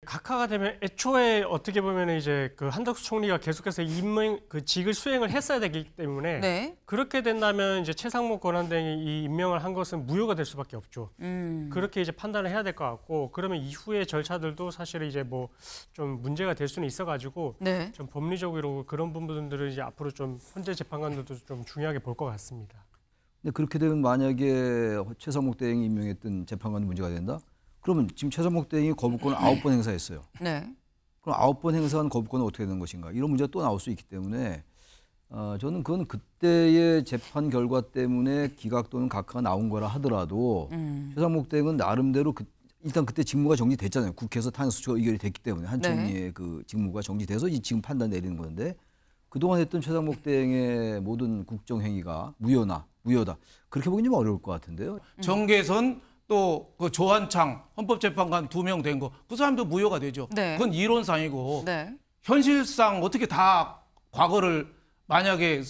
각하가 되면 애초에 어떻게 보면 이제 그 한덕수 총리가 계속해서 그 직을 수행을 했어야 되기 때문에 네. 그렇게 된다면 이제 최상목 권한대행이 이 임명을 한 것은 무효가 될 수밖에 없죠. 그렇게 이제 판단을 해야 될 것 같고 그러면 이후의 절차들도 사실 이제 뭐 좀 문제가 될 수는 있어가지고 네. 좀 법리적으로 그런 부분들은 이제 앞으로 좀 현재 재판관들도 좀 중요하게 볼 것 같습니다. 근데 그렇게 되면 만약에 최상목 대행이 임명했던 재판관이 문제가 된다? 그러면 지금 최상목 대행이 거부권을 9번 행사했어요. 네. 그럼 9번 행사한 거부권은 어떻게 되는 것인가? 이런 문제가 또 나올 수 있기 때문에 저는 그건 그때의 재판 결과 때문에 기각 또는 각하가 나온 거라 하더라도 최상목 대행은 나름대로 일단 그때 직무가 정지됐잖아요. 국회에서 탄핵 소추가 의결이 됐기 때문에 한 총리의 그 직무가 정지돼서 지금 판단 내리는 건데 그동안 했던 최상목 대행의 모든 국정행위가 무효다. 그렇게 보기는 좀 어려울 것 같은데요. 정계선 또 그 조한창 헌법재판관 2명 된 거 그 사람도 무효가 되죠. 네. 그건 이론상이고 네. 현실상 어떻게 다 과거를 만약에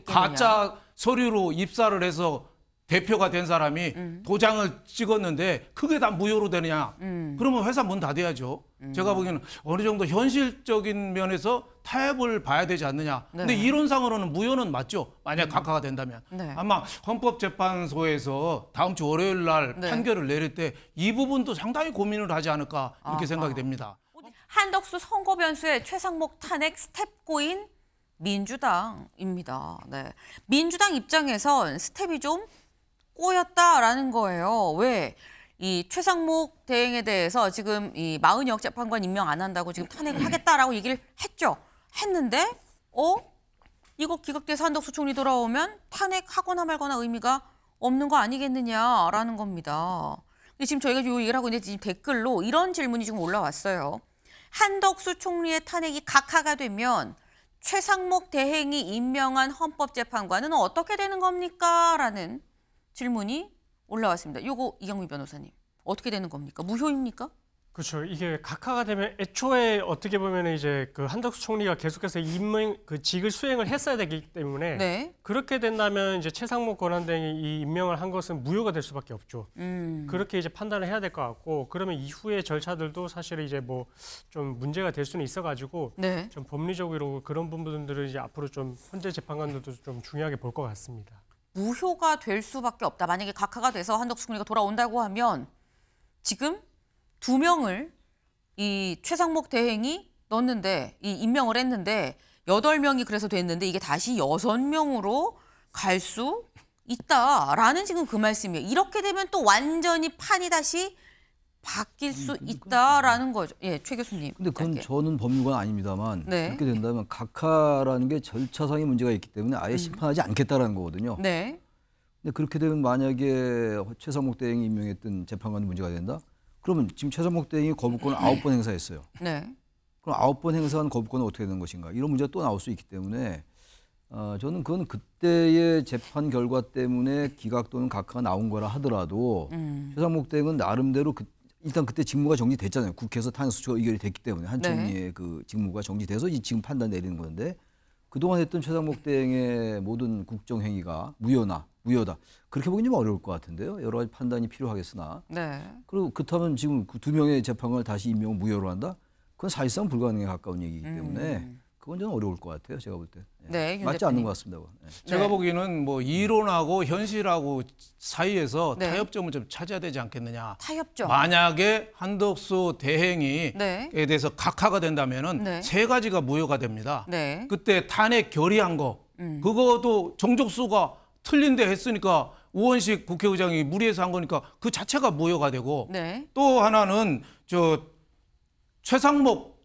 가짜 서류로 입사를 해서 대표가 된 사람이 도장을 찍었는데 그게 다 무효로 되느냐. 그러면 회사 문 닫아야죠. 제가 보기에는 어느 정도 현실적인 면에서 타협을 봐야 되지 않느냐. 네. 근데 이론상으로는 무효는 맞죠. 만약 각하가 된다면. 네. 아마 헌법재판소에서 다음 주 월요일 날 네. 판결을 내릴 때 이 부분도 상당히 고민을 하지 않을까 이렇게 생각이 됩니다. 한덕수 선거 변수의 최상목 탄핵 스텝고인 민주당입니다. 네. 민주당 입장에선 스텝이 좀 꼬였다라는 거예요. 왜? 이 최상목 대행에 대해서 지금 이 마은혁 재판관 임명 안 한다고 지금 탄핵을 하겠다라고 얘기를 했죠. 했는데 이거 기각돼서 한덕수 총리 돌아오면 탄핵하거나 말거나 의미가 없는 거 아니겠느냐라는 겁니다. 근데 지금 저희가 이 얘기를 하고 있는데 지금 댓글로 이런 질문이 지금 올라왔어요. 한덕수 총리의 탄핵이 각하가 되면 최상목 대행이 임명한 헌법재판관은 어떻게 되는 겁니까? 라는 질문이 올라왔습니다. 요거 이경미 변호사님 어떻게 되는 겁니까? 무효입니까? 그렇죠. 이게 각하가 되면 애초에 어떻게 보면 이제 그 한덕수 총리가 계속해서 그 직을 수행을 했어야 되기 때문에 네. 그렇게 된다면 이제 최상목 권한대행이 이 임명을 한 것은 무효가 될 수밖에 없죠. 그렇게 이제 판단을 해야 될 것 같고 그러면 이후의 절차들도 사실 이제 뭐 좀 문제가 될 수는 있어가지고 네. 좀 법리적으로 그런 부분들은 이제 앞으로 좀 현재 재판관들도 좀 중요하게 볼 것 같습니다. 무효가 될 수밖에 없다. 만약에 각하가 돼서 한덕수 총리가 돌아온다고 하면 지금 2명을 이 최상목 대행이 넣었는데 이 임명을 했는데 8명이 그래서 됐는데 이게 다시 6명으로 갈 수 있다라는 지금 그 말씀이에요. 이렇게 되면 또 완전히 판이 다시 바뀔 수 있다라는 거죠. 예, 최 교수님. 근데 그건 짧게. 저는 법률가는 아닙니다만 네. 그렇게 된다면 각하라는 게 절차상의 문제가 있기 때문에 아예 심판하지 않겠다라는 거거든요. 네. 근데 그렇게 되면 만약에 최상목 대행이 임명했던 재판관이 문제가 된다? 그러면 지금 최상목 대행이 거부권을 9번 행사했어요. 네. 그럼 9번 행사한 거부권은 어떻게 되는 것인가? 이런 문제가 또 나올 수 있기 때문에 저는 그건 그때의 재판 결과 때문에 기각 또는 각하가 나온 거라 하더라도 최상목 대행은 나름대로 일단 그때 직무가 정지됐잖아요. 국회에서 탄핵 소추가 의결이 됐기 때문에 한 총리의 그 직무가 정지돼서 지금 판단 내리는 건데 그동안 했던 최상목 대행의 모든 국정행위가 무효다. 그렇게 보기는 좀 어려울 것 같은데요. 여러 가지 판단이 필요하겠으나. 네. 그리고 그렇다면 지금 그 2명의 재판관을 다시 임명을 무효로 한다? 그건 사실상 불가능에 가까운 얘기이기 때문에 그건 좀 어려울 것 같아요. 제가 볼 때. 네, 맞지 않는 것 같습니다. 네. 제가 보기에는 뭐 이론하고 현실하고 사이에서 네. 타협점을 좀 찾아야 되지 않겠느냐. 타협점. 만약에 한덕수 대행에 네. 대해서 각하가 된다면은 네. 3가지가 무효가 됩니다. 네. 그때 탄핵 결의한 거 그것도 정족수가 틀린데 했으니까 우원식 국회의장이 무리해서 한 거니까 그 자체가 무효가 되고 네. 또 하나는 최상목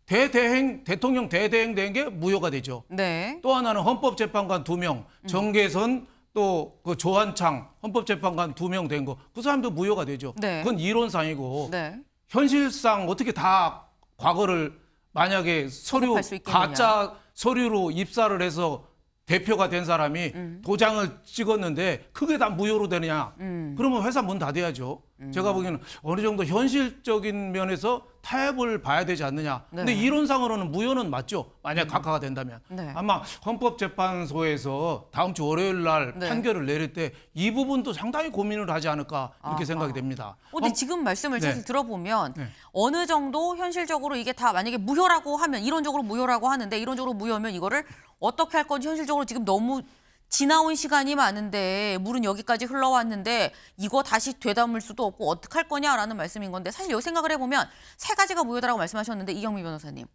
대통령 대대행 된 게 무효가 되죠. 네. 또 하나는 헌법재판관 2명, 정계선 또 그 조한창 헌법재판관 2명 된 거 그 사람도 무효가 되죠. 네. 그건 이론상이고 네. 현실상 어떻게 다 과거를 만약에 수 있겠느냐. 가짜 서류로 입사를 해서 대표가 된 사람이 도장을 찍었는데 그게 다 무효로 되느냐? 그러면 회사 문 닫아야죠. 제가 보기에는 어느 정도 현실적인 면에서 타협을 봐야 되지 않느냐. 네. 근데 이론상으로는 무효는 맞죠. 만약 각하가 된다면. 네. 아마 헌법재판소에서 다음 주 월요일 날 네. 판결을 내릴 때 이 부분도 상당히 고민을 하지 않을까 이렇게 생각이 됩니다. 근데 지금 말씀을 네. 사실 들어보면 네. 어느 정도 현실적으로 이게 다 만약에 무효라고 하면 이론적으로 무효라고 하는데 이론적으로 무효면 이거를 어떻게 할 건지 현실적으로 지금 너무 지나온 시간이 많은데 물은 여기까지 흘러왔는데 이거 다시 되담을 수도 없고 어떻게 할 거냐라는 말씀인 건데 사실 여기 생각을 해보면 세 가지가 무효다라고 말씀하셨는데 이경미 변호사님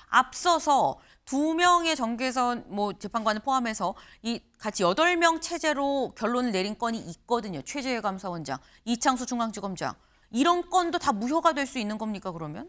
앞서서 2명의 정계선 재판관을 포함해서 이 같이 8명 체제로 결론을 내린 건이 있거든요. 최재해 감사원장, 이창수 중앙지검장. 이런 건도 다 무효가 될 수 있는 겁니까 그러면?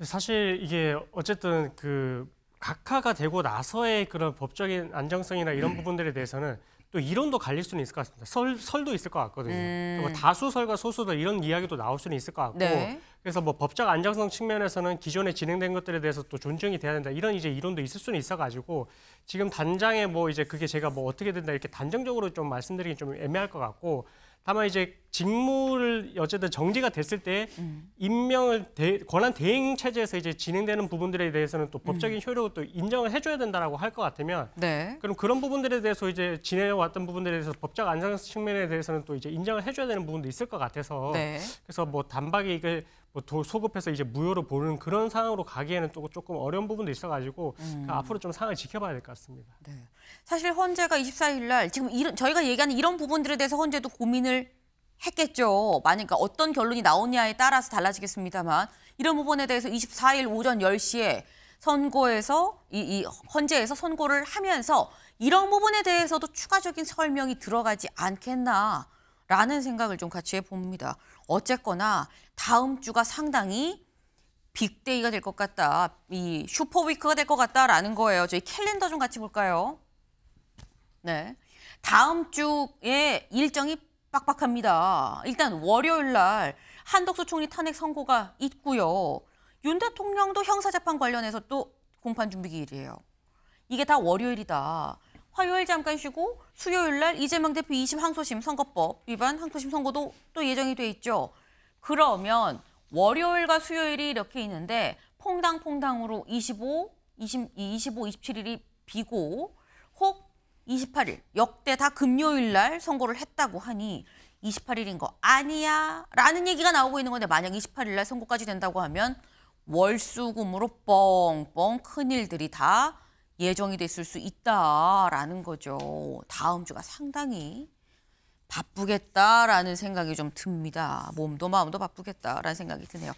사실 이게 어쨌든 그 각하가 되고 나서의 그런 법적인 안정성이나 이런 부분들에 대해서는 또 이론도 갈릴 수는 있을 것 같습니다. 설도 있을 것 같거든요. 뭐 다수설과 소수설 이런 이야기도 나올 수는 있을 것 같고 네. 그래서 뭐 법적 안정성 측면에서는 기존에 진행된 것들에 대해서 또 존중이 돼야 된다 이런 이제 이론도 있을 수는 있어가지고 지금 단장에 뭐 이제 그게 제가 뭐 어떻게 된다 이렇게 단정적으로 좀 말씀드리기 좀 애매할 것 같고 다만 이제 직무를 어쨌든 정지가 됐을 때 임명을 권한 대행 체제에서 이제 진행되는 부분들에 대해서는 또 법적인 효력을 또 인정을 해줘야 된다라고 할 것 같으면 네. 그럼 그런 부분들에 대해서 이제 지내왔던 부분들에 대해서 법적 안정성 측면에 대해서는 또 이제 인정을 해줘야 되는 부분도 있을 것 같아서 네. 그래서 뭐 단박에 이게 뭐 소급해서 이제 무효로 보는 그런 상황으로 가기에는 또 조금 어려운 부분도 있어가지고 앞으로 좀 상황을 지켜봐야 될 것 같습니다. 네. 사실 헌재가 24일 날 지금 저희가 얘기하는 이런 부분들에 대해서 헌재도 고민을 했겠죠. 만약에 어떤 결론이 나오냐에 따라서 달라지겠습니다만 이런 부분에 대해서 24일 오전 10시에 선고에서 이 헌재에서 선고를 하면서 이런 부분에 대해서도 추가적인 설명이 들어가지 않겠나라는 생각을 좀 같이 해봅니다. 어쨌거나 다음 주가 상당히 빅데이가 될 것 같다. 이 슈퍼위크가 될 것 같다라는 거예요. 저희 캘린더 좀 같이 볼까요? 네. 다음 주에 일정이 빡빡합니다. 일단 월요일 날 한덕수 총리 탄핵 선고가 있고요. 윤 대통령도 형사재판 관련해서 또 공판 준비 기일이에요. 이게 다 월요일이다. 화요일 잠깐 쉬고 수요일 날 이재명 대표 2심 항소심 선거법 위반 항소심 선고도 또 예정이 돼 있죠. 그러면 월요일과 수요일이 이렇게 있는데 퐁당퐁당으로 25, 27일이 비고 혹 28일 역대 다 금요일 날 선고를 했다고 하니 28일인 거 아니야 라는 얘기가 나오고 있는 건데 만약 28일 날 선고까지 된다고 하면 월수금으로 뻥뻥 큰일들이 다 예정이 됐을 수 있다라는 거죠. 다음 주가 상당히 바쁘겠다라는 생각이 좀 듭니다. 몸도 마음도 바쁘겠다라는 생각이 드네요.